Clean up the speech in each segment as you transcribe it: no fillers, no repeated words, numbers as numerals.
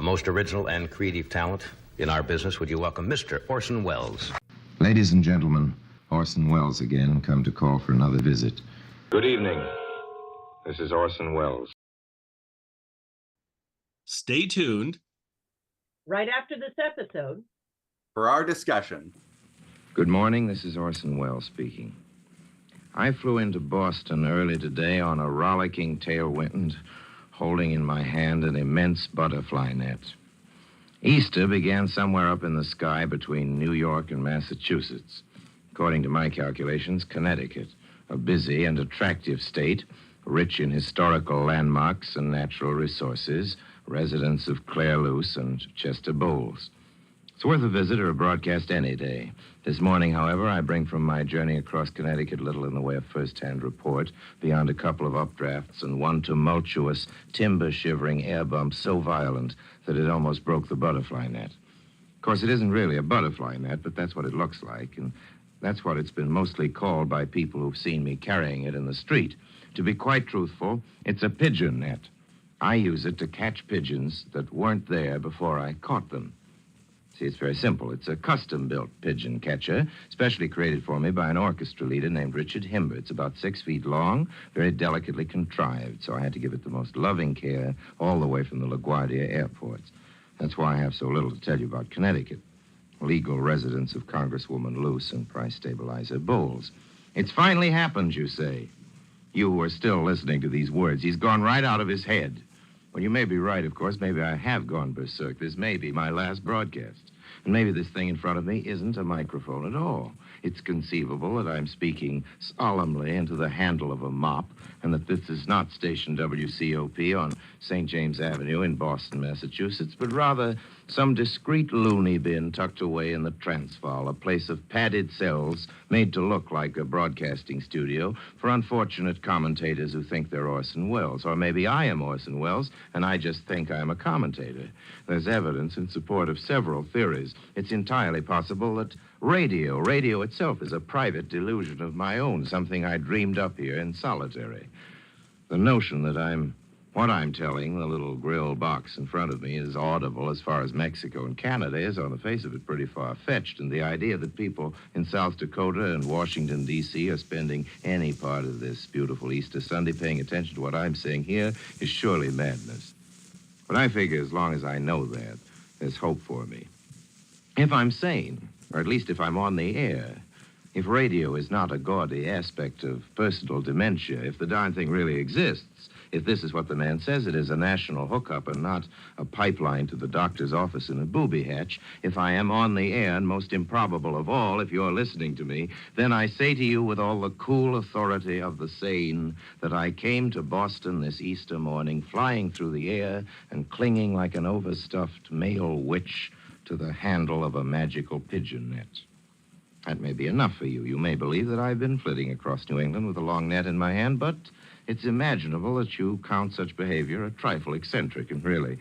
most original and creative talent in our business. Would you welcome Mr. Orson Welles? Ladies and gentlemen, Orson Welles again, come to call for another visit. Good evening. This is Orson Welles. Stay tuned. Right after this episode. For our discussion. Good morning, this is Orson Welles speaking. I flew into Boston early today on a rollicking tailwind, holding in my hand an immense butterfly net. Easter began somewhere up in the sky between New York and Massachusetts. According to my calculations, Connecticut, a busy and attractive state, rich in historical landmarks and natural resources, residents of Clare Luce and Chester Bowles. It's worth a visit or a broadcast any day. This morning, however, I bring from my journey across Connecticut little in the way of first-hand report, beyond a couple of updrafts and one tumultuous, timber-shivering air bump so violent that it almost broke the butterfly net. Of course, it isn't really a butterfly net, but that's what it looks like, and that's what it's been mostly called by people who've seen me carrying it in the street. To be quite truthful, it's a pigeon net. I use it to catch pigeons that weren't there before I caught them. See, it's very simple. It's a custom-built pigeon catcher, specially created for me by an orchestra leader named Richard Himber. It's about 6 feet long, very delicately contrived, so I had to give it the most loving care all the way from the LaGuardia airports. That's why I have so little to tell you about Connecticut. Legal residence of Congresswoman Luce and price stabilizer Bowles. It's finally happened, you say. You are still listening to these words. He's gone right out of his head. Well, you may be right, of course. Maybe I have gone berserk. This may be my last broadcast. And maybe this thing in front of me isn't a microphone at all. It's conceivable that I'm speaking solemnly into the handle of a mop, and that this is not station WCOP on St. James Avenue in Boston, Massachusetts, but rather some discreet loony bin tucked away in the Transvaal, a place of padded cells made to look like a broadcasting studio for unfortunate commentators who think they're Orson Welles. Or maybe I am Orson Welles, and I just think I'm a commentator. There's evidence in support of several theories. It's entirely possible that radio itself is a private delusion of my own, something I dreamed up here in solitary. The notion that what I'm telling the little grill box in front of me is audible as far as Mexico and Canada is, on the face of it, pretty far-fetched. And the idea that people in South Dakota and Washington, D.C. are spending any part of this beautiful Easter Sunday paying attention to what I'm saying here is surely madness. But I figure as long as I know that, there's hope for me. If I'm sane, or at least if I'm on the air, if radio is not a gaudy aspect of personal dementia, if the darn thing really exists, if this is what the man says it is, a national hookup and not a pipeline to the doctor's office in a booby hatch, if I am on the air, and most improbable of all, if you're listening to me, then I say to you with all the cool authority of the sane that I came to Boston this Easter morning, flying through the air and clinging like an overstuffed male witch to the handle of a magical pigeon net. That may be enough for you. You may believe that I've been flitting across New England with a long net in my hand, but it's imaginable that you count such behavior a trifle eccentric, and really,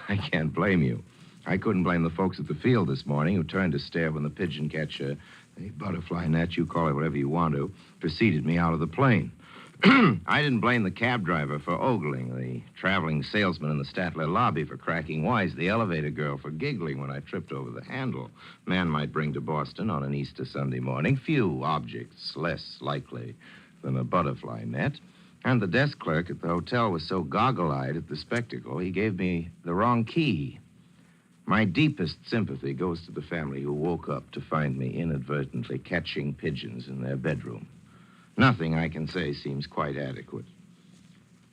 I can't blame you. I couldn't blame the folks at the field this morning who turned to stare when the pigeon catcher, the butterfly net, you call it whatever you want to, preceded me out of the plane. I didn't blame the cab driver for ogling, the traveling salesman in the Statler lobby for cracking wise, the elevator girl for giggling when I tripped over the handle. Man might bring to Boston on an Easter Sunday morning few objects less likely than a butterfly net. And the desk clerk at the hotel was so goggle-eyed at the spectacle, he gave me the wrong key. My deepest sympathy goes to the family who woke up to find me inadvertently catching pigeons in their bedroom. Nothing I can say seems quite adequate.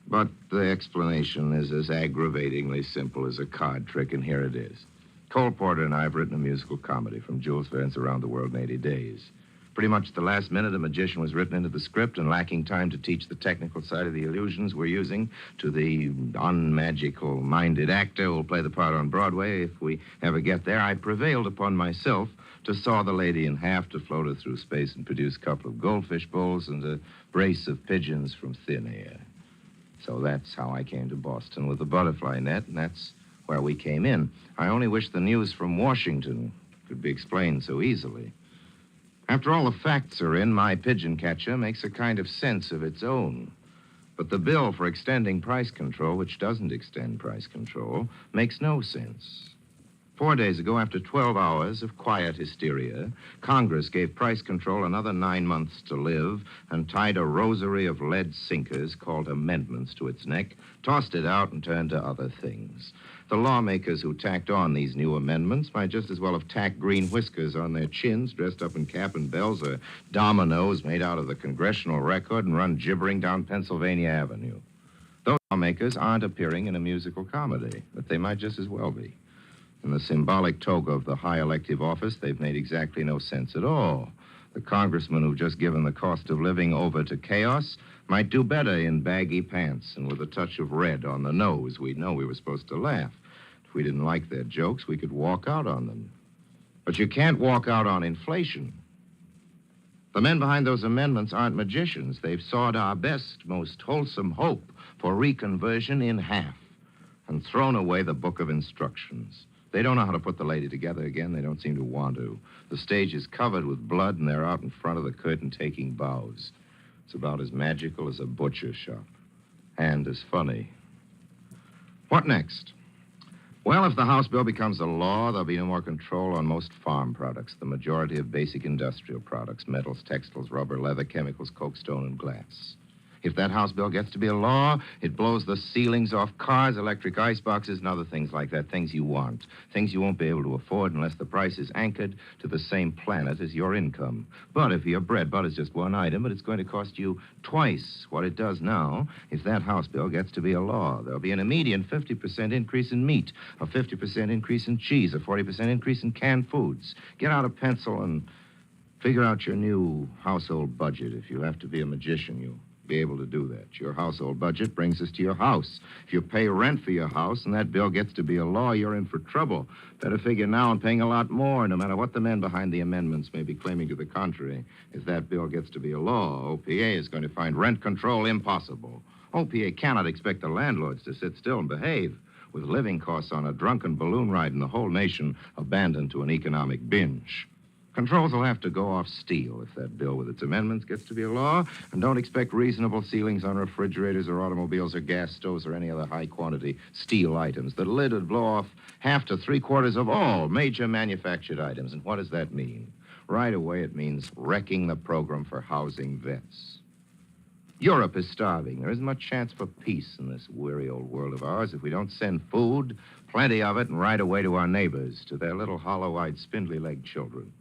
But the explanation is as aggravatingly simple as a card trick, and here it is. Cole Porter and I have written a musical comedy from Jules Verne's Around the World in 80 Days. Pretty much at the last minute, a magician was written into the script, and lacking time to teach the technical side of the illusions we're using to the unmagical-minded actor who will play the part on Broadway, if we ever get there, I prevailed upon myself to saw the lady in half, to float her through space and produce a couple of goldfish bowls and a brace of pigeons from thin air. So that's how I came to Boston with the butterfly net, and that's where we came in. I only wish the news from Washington could be explained so easily. After all the facts are in, my pigeon catcher makes a kind of sense of its own. But the bill for extending price control, which doesn't extend price control, makes no sense. 4 days ago, after 12 hours of quiet hysteria, Congress gave price control another 9 months to live and tied a rosary of lead sinkers called amendments to its neck, tossed it out, and turned to other things. The lawmakers who tacked on these new amendments might just as well have tacked green whiskers on their chins, dressed up in cap and bells, or dominoes made out of the congressional record, and run gibbering down Pennsylvania Avenue. Those lawmakers aren't appearing in a musical comedy, but they might just as well be. In the symbolic toga of the high elective office, they've made exactly no sense at all. The congressmen who've just given the cost of living over to chaos might do better in baggy pants and with a touch of red on the nose. We'd know we were supposed to laugh. If we didn't like their jokes, we could walk out on them. But you can't walk out on inflation. The men behind those amendments aren't magicians. They've sawed our best, most wholesome hope for reconversion in half and thrown away the book of instructions. They don't know how to put the lady together again. They don't seem to want to. The stage is covered with blood, and they're out in front of the curtain taking bows. It's about as magical as a butcher shop. And as funny. What next? Well, if the House bill becomes a law, there'll be no more control on most farm products, the majority of basic industrial products, metals, textiles, rubber, leather, chemicals, coke, stone, and glass. If that House bill gets to be a law, it blows the ceilings off cars, electric ice boxes, and other things like that, things you want, things you won't be able to afford unless the price is anchored to the same planet as your income. But for your bread, butter's just one item, but it's going to cost you twice what it does now if that House bill gets to be a law. There'll be an immediate 50% increase in meat, a 50% increase in cheese, a 40% increase in canned foods. Get out a pencil and figure out your new household budget. If you have to be a magician, you'll be able to do that. Your household budget brings us to your house. If you pay rent for your house and that bill gets to be a law, you're in for trouble. Better figure now on paying a lot more, no matter what the men behind the amendments may be claiming to the contrary. If that bill gets to be a law, OPA is going to find rent control impossible. OPA cannot expect the landlords to sit still and behave, with living costs on a drunken balloon ride and the whole nation abandoned to an economic binge. Controls will have to go off steel if that bill with its amendments gets to be a law, and don't expect reasonable ceilings on refrigerators or automobiles or gas stoves or any other high-quantity steel items. The lid would blow off half to three-quarters of all major manufactured items. And what does that mean? Right away, it means wrecking the program for housing vets. Europe is starving. There isn't much chance for peace in this weary old world of ours if we don't send food, plenty of it, and right away to our neighbors, to their little hollow-eyed, spindly-legged children.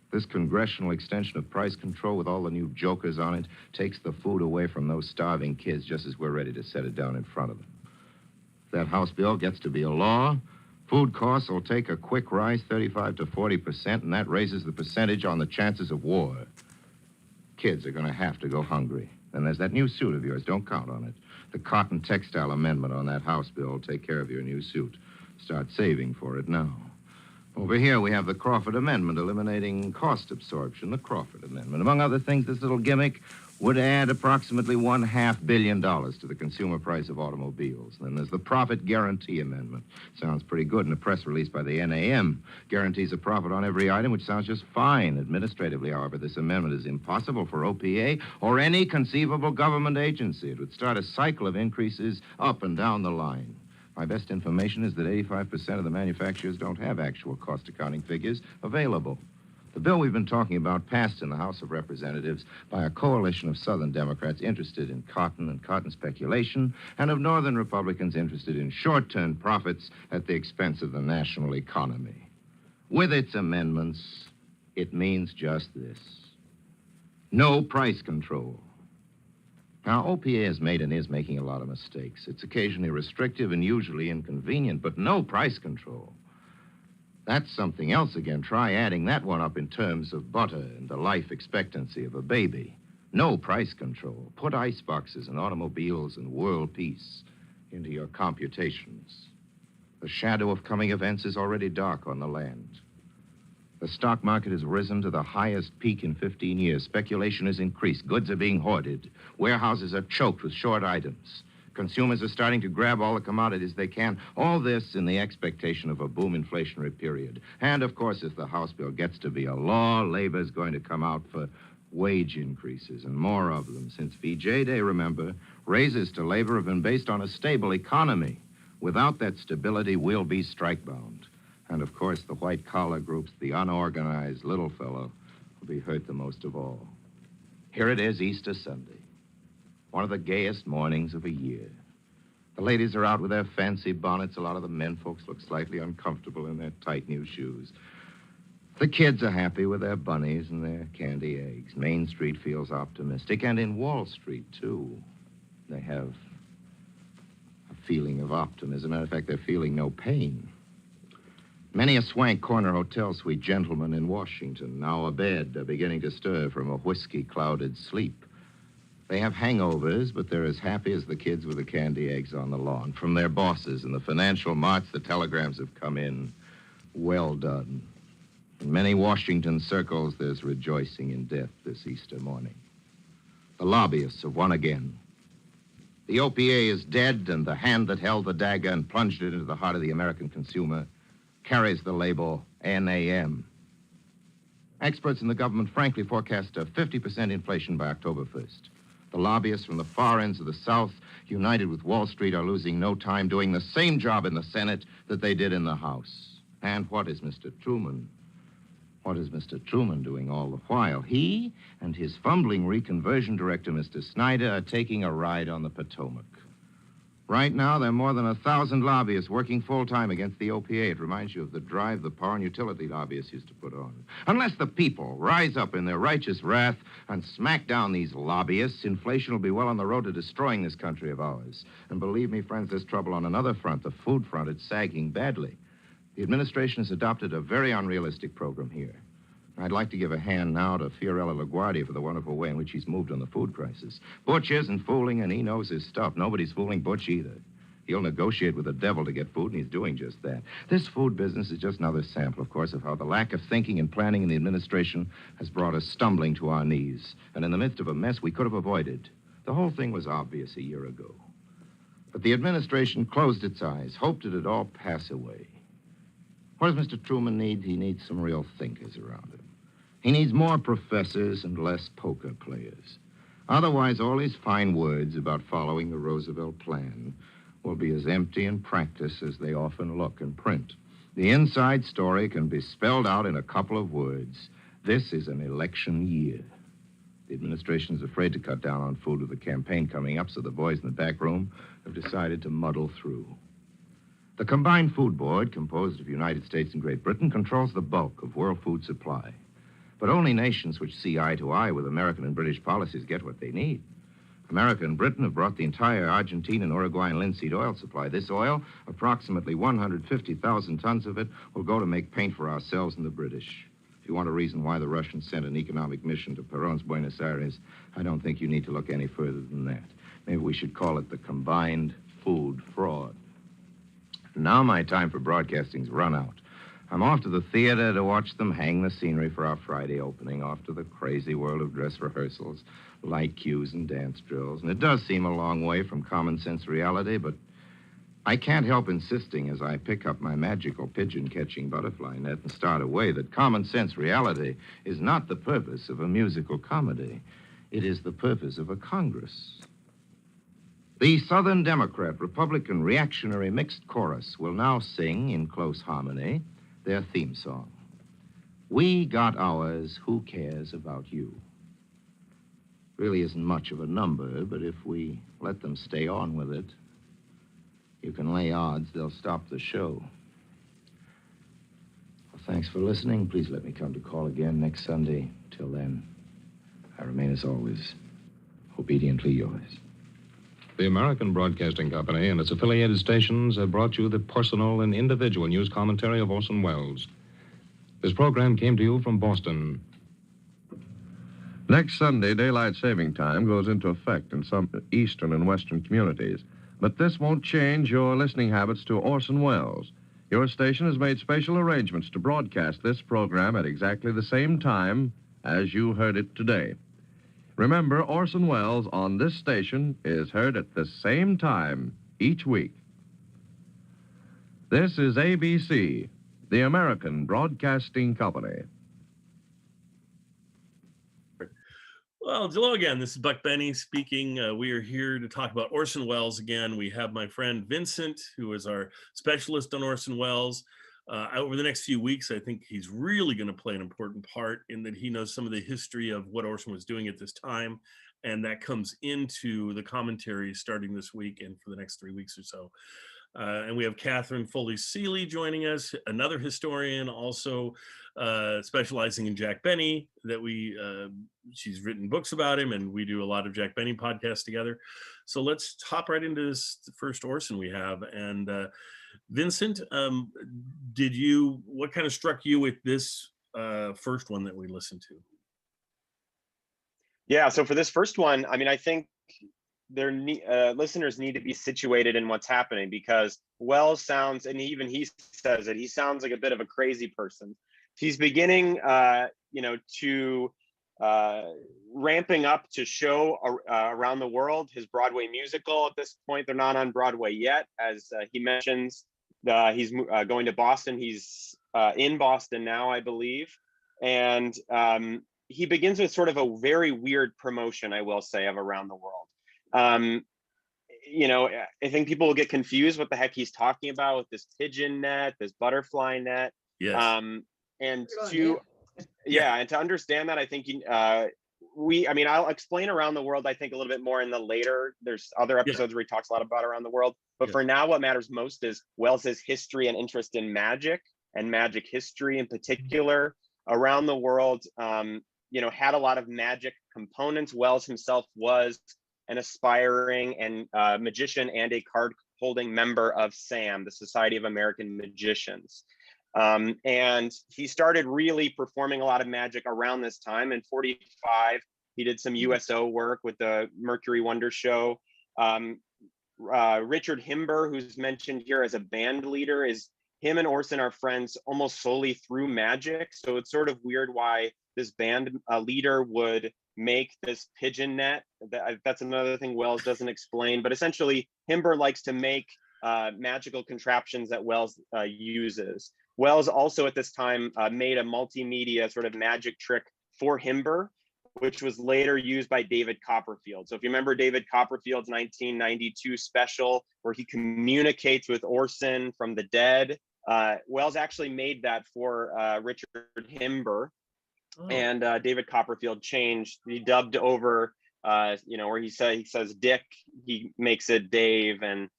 This congressional extension of price control with all the new jokers on it takes the food away from those starving kids just as we're ready to set it down in front of them. If that House bill gets to be a law, food costs will take a quick rise, 35 to 40%, and that raises the percentage on the chances of war. Kids are going to have to go hungry. Then there's that new suit of yours. Don't count on it. The cotton textile amendment on that House bill will take care of your new suit. Start saving for it now. Over here, we have the Crawford Amendment, eliminating cost absorption. The Crawford Amendment. Among other things, this little gimmick would add approximately $500 million to the consumer price of automobiles. Then there's the Profit Guarantee Amendment. Sounds pretty good in a press release by the NAM. Guarantees a profit on every item, which sounds just fine. Administratively, however, this amendment is impossible for OPA or any conceivable government agency. It would start a cycle of increases up and down the line. My best information is that 85% of the manufacturers don't have actual cost accounting figures available. The bill we've been talking about passed in the House of Representatives by a coalition of Southern Democrats interested in cotton and cotton speculation, and of Northern Republicans interested in short-term profits at the expense of the national economy. With its amendments, it means just this: no price control. Now, OPA has made and is making a lot of mistakes. It's occasionally restrictive and usually inconvenient, but no price control. That's something else again. Try adding that one up in terms of butter and the life expectancy of a baby. No price control. Put ice boxes and automobiles and world peace into your computations. The shadow of coming events is already dark on the land. The stock market has risen to the highest peak in 15 years. Speculation has increased. Goods are being hoarded. Warehouses are choked with short items. Consumers are starting to grab all the commodities they can. All this in the expectation of a boom inflationary period. And, of course, if the House bill gets to be a law, Labor's going to come out for Wage increases, and more of them. Since VJ Day, remember, raises to labor have been based on a stable economy. Without that stability, we'll be strike-bound. And, of course, the white-collar groups, the unorganized little fellow, will be hurt the most of all. Here it is, Easter Sunday. One of the gayest mornings of a year. The ladies are out with their fancy bonnets. A lot of the men folks look slightly uncomfortable in their tight new shoes. The kids are happy with their bunnies and their candy eggs. Main Street feels optimistic, and in Wall Street, too. They have a feeling of optimism. Matter of fact, they're feeling no pain. Many a swank corner hotel suite gentleman in Washington, now abed, are beginning to stir from a whiskey-clouded sleep. They have hangovers, but they're as happy as the kids with the candy eggs on the lawn. From their bosses in the financial marts, the telegrams have come in. Well done. In many Washington circles, there's rejoicing in death this Easter morning. The lobbyists have won again. The OPA is dead, and the hand that held the dagger and plunged it into the heart of the American consumer carries the label NAM. Experts in the government frankly forecast a 50% inflation by October 1st. The lobbyists from the far ends of the South, united with Wall Street, are losing no time doing the same job in the Senate that they did in the House. And what is Mr. Truman? What is Mr. Truman doing all the while? He and his fumbling reconversion director, Mr. Snyder, are taking a ride on the Potomac. Right now, there are more than 1,000 lobbyists working full-time against the OPA. It reminds you of the drive the power and utility lobbyists used to put on. Unless the people rise up in their righteous wrath and smack down these lobbyists, inflation will be well on the road to destroying this country of ours. And believe me, friends, there's trouble on another front, the food front. It's sagging badly. The administration has adopted a very unrealistic program here. I'd like to give a hand now to Fiorello LaGuardia for the wonderful way in which he's moved on the food crisis. Butch isn't fooling, and he knows his stuff. Nobody's fooling Butch either. He'll negotiate with the devil to get food, and he's doing just that. This food business is just another sample, of course, of how the lack of thinking and planning in the administration has brought us stumbling to our knees. And in the midst of a mess we could have avoided. The whole thing was obvious a year ago. But the administration closed its eyes, hoped it'd all pass away. What does Mr. Truman need? He needs some real thinkers around him. He needs more professors and less poker players. Otherwise, all his fine words about following the Roosevelt plan will be as empty in practice as they often look in print. The inside story can be spelled out in a couple of words. This is an election year. The administration is afraid to cut down on food with the campaign coming up, so the boys in the back room have decided to muddle through. The Combined Food Board, composed of the United States and Great Britain, controls the bulk of world food supply. But only nations which see eye to eye with American and British policies get what they need. America and Britain have brought the entire Argentine and Uruguayan linseed oil supply. This oil, approximately 150,000 tons of it, will go to make paint for ourselves and the British. If you want a reason why the Russians sent an economic mission to Perón's Buenos Aires, I don't think you need to look any further than that. Maybe we should call it the combined food fraud. Now my time for broadcasting's run out. I'm off to the theater to watch them hang the scenery for our Friday opening, off to the crazy world of dress rehearsals, light cues, and dance drills. And it does seem a long way from common sense reality, but I can't help insisting as I pick up my magical pigeon-catching butterfly net and start away that common sense reality is not the purpose of a musical comedy. It is the purpose of a Congress. The Southern Democrat, Republican, reactionary mixed chorus will now sing in close harmony their theme song. We got ours, who cares about you? Really isn't much of a number, but if we let them stay on with it, you can lay odds they'll stop the show. Well, thanks for listening. Please let me come to call again next Sunday. Till then, I remain as always, obediently yours. The American Broadcasting Company and its affiliated stations have brought you the personal and individual news commentary of Orson Welles. This program came to you from Boston. Next Sunday, daylight saving time goes into effect in some eastern and western communities. But this won't change your listening habits to Orson Welles. Your station has made special arrangements to broadcast this program at exactly the same time as you heard it today. Remember, Orson Welles on this station is heard at the same time each week. This is ABC, the American Broadcasting Company. Well, hello again. This is Buck Benny speaking. We are here to talk about Orson Welles again. We have my friend Vincent, who is our specialist on Orson Welles. Over the next few weeks, I think he's really going to play an important part in that he knows some of the history of what Orson was doing at this time, and that comes into the commentary starting this week and for the next 3 weeks or so. And we have Catherine Foley-Seeley joining us, another historian, also specializing in Jack Benny. She's written books about him, and we do a lot of Jack Benny podcasts together. So let's hop right into this first Orson we have. And Vincent, what kind of struck you with this first one that we listened to? Yeah, so for this first one, I mean, I think listeners need to be situated in what's happening, because Welles sounds, and even he says it, he sounds like a bit of a crazy person. He's beginning, to ramping up to show around the world his Broadway musical. At this point, they're not on Broadway yet, as he mentions. He's going to Boston. He's in Boston now, I believe, and he begins with sort of a very weird promotion, I will say, of Around the World. I think people will get confused what the heck he's talking about with this pigeon net, this butterfly net. Yes. And to understand that, I think I'll explain Around the World, I think, a little bit more in the later. There's other episodes where he talks a lot about Around the World. But for now, what matters most is Welles's history and interest in magic and magic history in particular. Around the World, had a lot of magic components. Welles himself was an aspiring and magician and a card-holding member of SAM, the Society of American Magicians. And he started really performing a lot of magic around this time. In 1945, he did some USO work with the Mercury Wonder Show. Richard Himber, who's mentioned here as a band leader, him and Orson are friends almost solely through magic. So it's sort of weird why this band leader would make this pigeon net. That's another thing Welles doesn't explain, but essentially Himber likes to make magical contraptions that Welles uses. Welles also at this time made a multimedia sort of magic trick for Himber, which was later used by David Copperfield. So if you remember David Copperfield's 1992 special where he communicates with Orson from the dead, Welles actually made that for Richard Himber. Oh. And David Copperfield he dubbed over, where he says Dick, he makes it Dave, and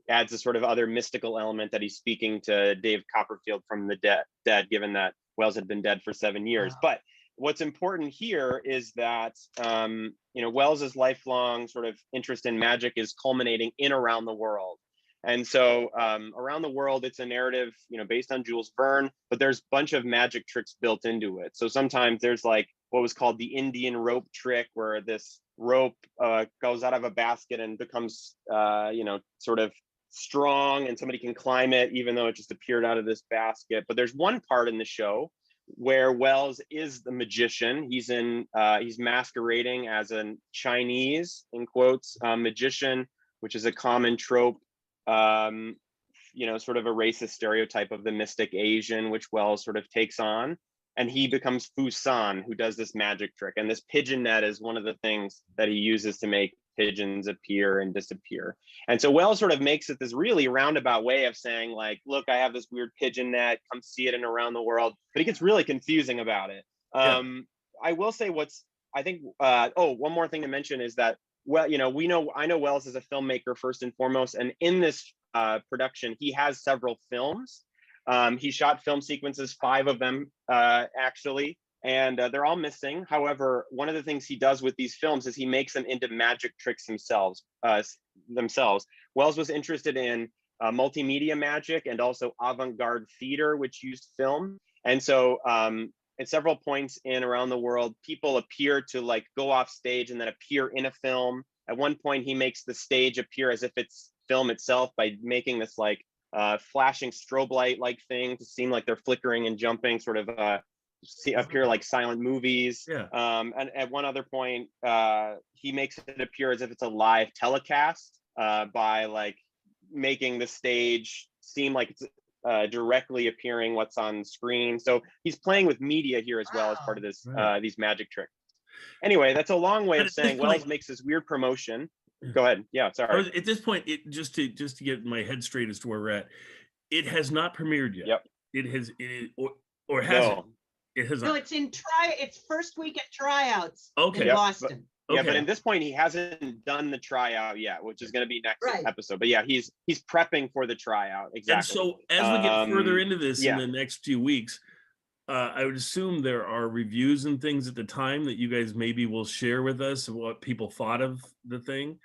adds a sort of other mystical element that he's speaking to Dave Copperfield from the dead, given that Welles had been dead for 7 years. Wow. But what's important here is that Welles's lifelong sort of interest in magic is culminating in Around the World. And so Around the World, it's a narrative, based on Jules Verne, but there's a bunch of magic tricks built into it. So sometimes there's like what was called the Indian rope trick, where this rope goes out of a basket and becomes, sort of strong, and somebody can climb it, even though it just appeared out of this basket. But there's one part in the show where Welles is the magician. He's masquerading as a Chinese, in quotes, magician, which is a common trope. Sort of a racist stereotype of the mystic Asian, which Welles sort of takes on, and he becomes Fusan, who does this magic trick. And this pigeon net is one of the things that he uses to make pigeons appear and disappear. And so Welles sort of makes it this really roundabout way of saying, like, look, I have this weird pigeon net, come see it in Around the World, but he gets really confusing about it. I will say one more thing to mention is that, well, I know Welles is a filmmaker first and foremost, and in this production, he has several films. He shot film sequences, 5 of them, actually, and they're all missing. However, one of the things he does with these films is he makes them into magic tricks themselves. Welles was interested in multimedia magic and also avant-garde theater, which used film. And so at several points in Around the World, people appear to like go off stage and then appear in a film. At one point, he makes the stage appear as if it's film itself by making this like flashing strobe light like thing to seem like they're flickering and jumping, sort of appear like silent movies. And at one other point, he makes it appear as if it's a live telecast by like making the stage seem like it's directly appearing what's on screen. So he's playing with media here as well as part of this these magic tricks. Anyway, that's a long way But of at this saying Wells point- makes this weird promotion. Go ahead. Yeah, sorry. At this point, just to get my head straight as to where we're at, it has not premiered yet. Yep. Or has it? No. It has No, not. it's first week at tryouts Okay. in Yep, Boston. Yeah, but Okay. at this point, he hasn't done the tryout yet, which is going to be next Right. episode. But yeah, he's prepping for the tryout. Exactly. And so as we get further into this yeah. in the next few weeks, I would assume there are reviews and things at the time that you guys maybe will share with us of what people thought of the thing,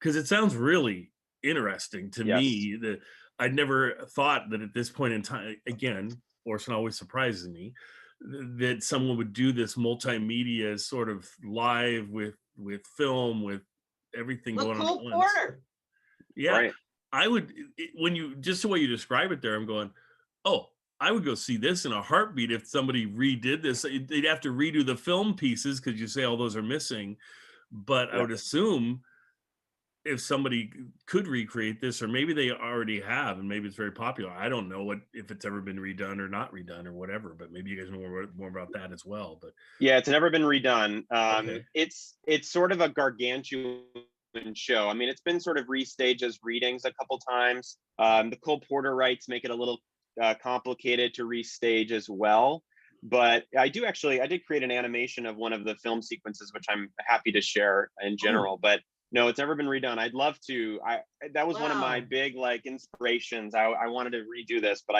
because it sounds really interesting to Yes. me. That I'd never thought that at this point in time, again, Orson always surprises me, that someone would do this multimedia sort of live with film, with everything Look, going on Cole at once. Porter. Yeah, Right. I would, when you, just the way you describe it there, I'm going, oh, I would go see this in a heartbeat if somebody redid this. They'd have to redo the film pieces because you say all those are missing. But I Yep. would assume if somebody could recreate this, or maybe they already have, and maybe it's very popular. I don't know if it's ever been redone or not redone or whatever, but maybe you guys know more about that as well. But Yeah, it's never been redone. Okay. It's sort of a gargantuan show. I mean, it's been sort of restaged as readings a couple times. The Cole Porter rights make it a little complicated to restage as well. But I did create an animation of one of the film sequences, which I'm happy to share in general. But no, it's never been redone. I'd love to. That was one of my Wow. big inspirations. I wanted to redo this, but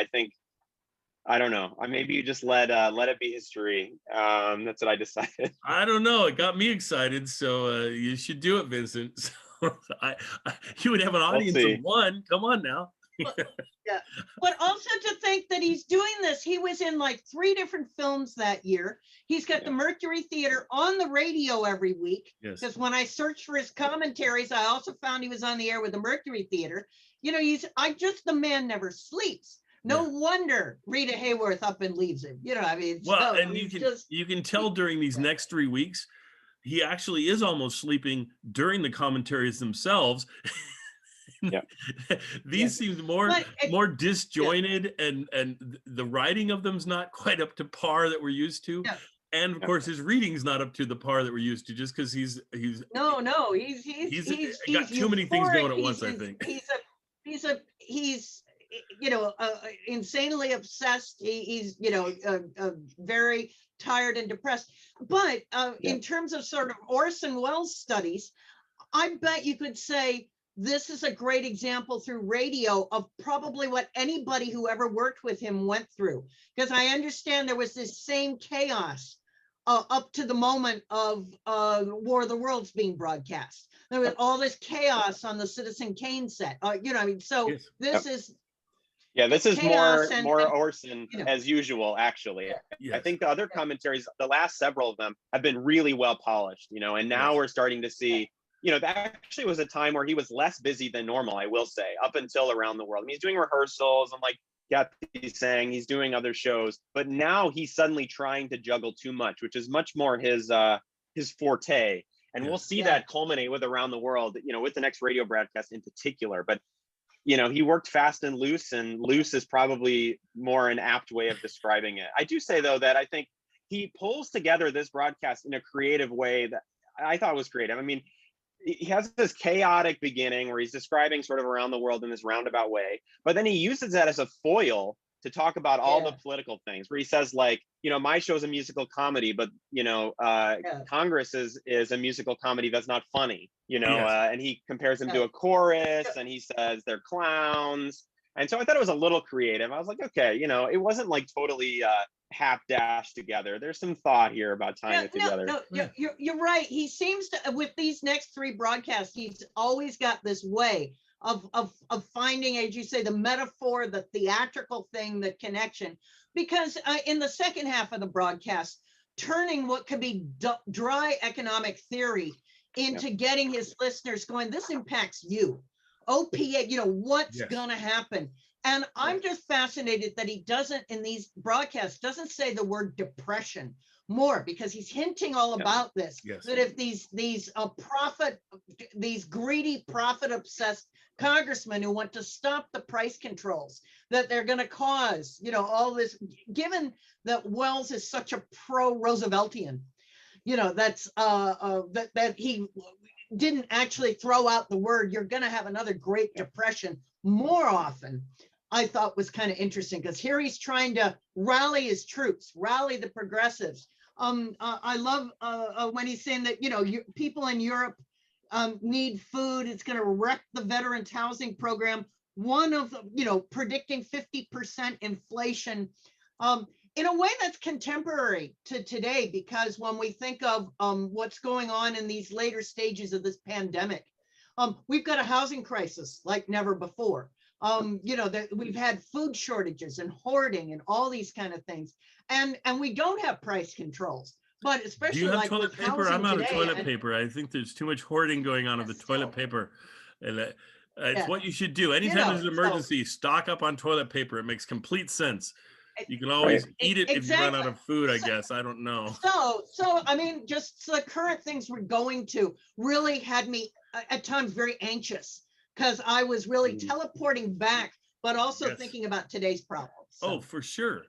I don't know. Maybe you just let it be history. That's what I decided. I don't know. It got me excited, so you should do it, Vincent. So you would have an audience see. of one. Come on now. Yeah. But also to think that he's doing this, he was in like 3 different films that year. He's got the Mercury Theater on the radio every week. Yes. Because when I searched for his commentaries, I also found he was on the air with the Mercury Theater. You know, the man never sleeps. No wonder Rita Hayworth up and leaves him. You know, I mean, Well, so and he's you can tell during these next 3 weeks, he actually is almost sleeping during the commentaries themselves. Yeah. These seem more disjointed, and the writing of them's not quite up to par that we're used to. Yeah. And of course, his reading's not up to the par that we're used to, just because he's he's got too many things euphoric. going at once. I think He's insanely obsessed. He's very tired and depressed. But in terms of sort of Orson Welles studies, I bet you could say this is a great example through radio of probably what anybody who ever worked with him went through. Because I understand there was this same chaos up to the moment of War of the Worlds being broadcast. There was all this chaos on the Citizen Kane set. So this is this is chaos more Orson you know. as usual, actually. Yes. I think the other commentaries, the last several of them, have been really well polished, and now we're starting to see, that actually was a time where he was less busy than normal, I will say, up until Around the World. I mean, he's doing rehearsals and he's saying he's doing other shows, but now he's suddenly trying to juggle too much, which is much more his forte. And we'll see that culminate with Around the World, with the next radio broadcast in particular. But he worked fast and loose is probably more an apt way of describing it. I do say, though, that I think he pulls together this broadcast in a creative way that I thought was creative. I mean, he has this chaotic beginning where he's describing sort of Around the World in this roundabout way, but then he uses that as a foil to talk about all the political things, where he says, my show is a musical comedy, but Congress is a musical comedy that's not funny, and he compares them to a chorus, and he says they're clowns. And so I thought it was a little creative. I was like, okay, it wasn't totally half-dashed together. There's some thought here about tying it together. You're right. He seems to, with these next 3 broadcasts, he's always got this way of finding, as you say, the metaphor, the theatrical thing, the connection. Because in the second half of the broadcast, turning what could be dry economic theory into getting his listeners going, this impacts you. OPA, what's gonna happen? And I'm just fascinated that he doesn't, in these broadcasts, doesn't say the word depression more, because he's hinting all about this. That if these greedy, profit-obsessed congressmen who want to stop the price controls, that they're going to cause, all this, given that Wells is such a pro-Rooseveltian, that's that he didn't actually throw out the word, you're going to have another Great Depression more often, I thought was kind of interesting, because here he's trying to rally his troops, rally the progressives. I love when he's saying that, people in Europe need food. It's going to wreck the veterans housing program. One of the, predicting 50% inflation. In a way that's contemporary to today, because when we think of what's going on in these later stages of this pandemic, we've got a housing crisis like never before. That we've had food shortages and hoarding and all these kind of things, and we don't have price controls. But especially, do you have like toilet with paper? housing I'm out of today, toilet paper. I think there's too much hoarding going on of the toilet paper, and it's Yeah. what you should do. Anytime there's an emergency, stock up on toilet paper. It makes complete sense. You can always eat it if you run out of food, I guess. I don't know. So I mean, just the current things we're going to really had me at times very anxious, because I was really teleporting back, but also thinking about today's problems. Oh, for sure.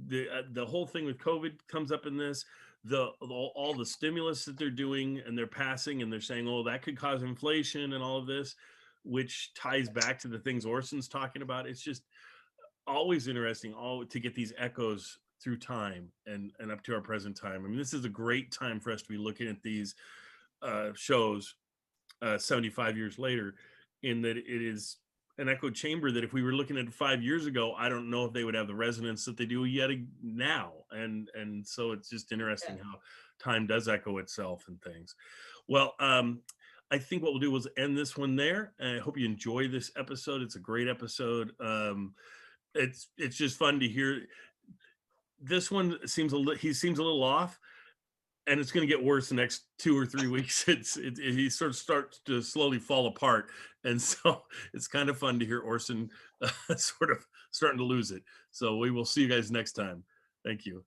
The whole thing with COVID comes up in this. All the stimulus that they're doing and they're passing, and they're saying, oh, that could cause inflation and all of this, which ties back to the things Orson's talking about. It's just always interesting to get these echoes through time and up to our present time. I mean, this is a great time for us to be looking at these shows 75 years later, in that it is an echo chamber that if we were looking at 5 years ago, I don't know if they would have the resonance that they do yet now. And so it's just interesting how time does echo itself and things. Well, I think what we'll do is end this one there. I hope you enjoy this episode. It's a great episode. It's just fun to hear. This one seems he seems a little off, and it's going to get worse the next 2 or 3 weeks. He sort of starts to slowly fall apart, and so it's kind of fun to hear Orson sort of starting to lose it. So we will see you guys next time. Thank you.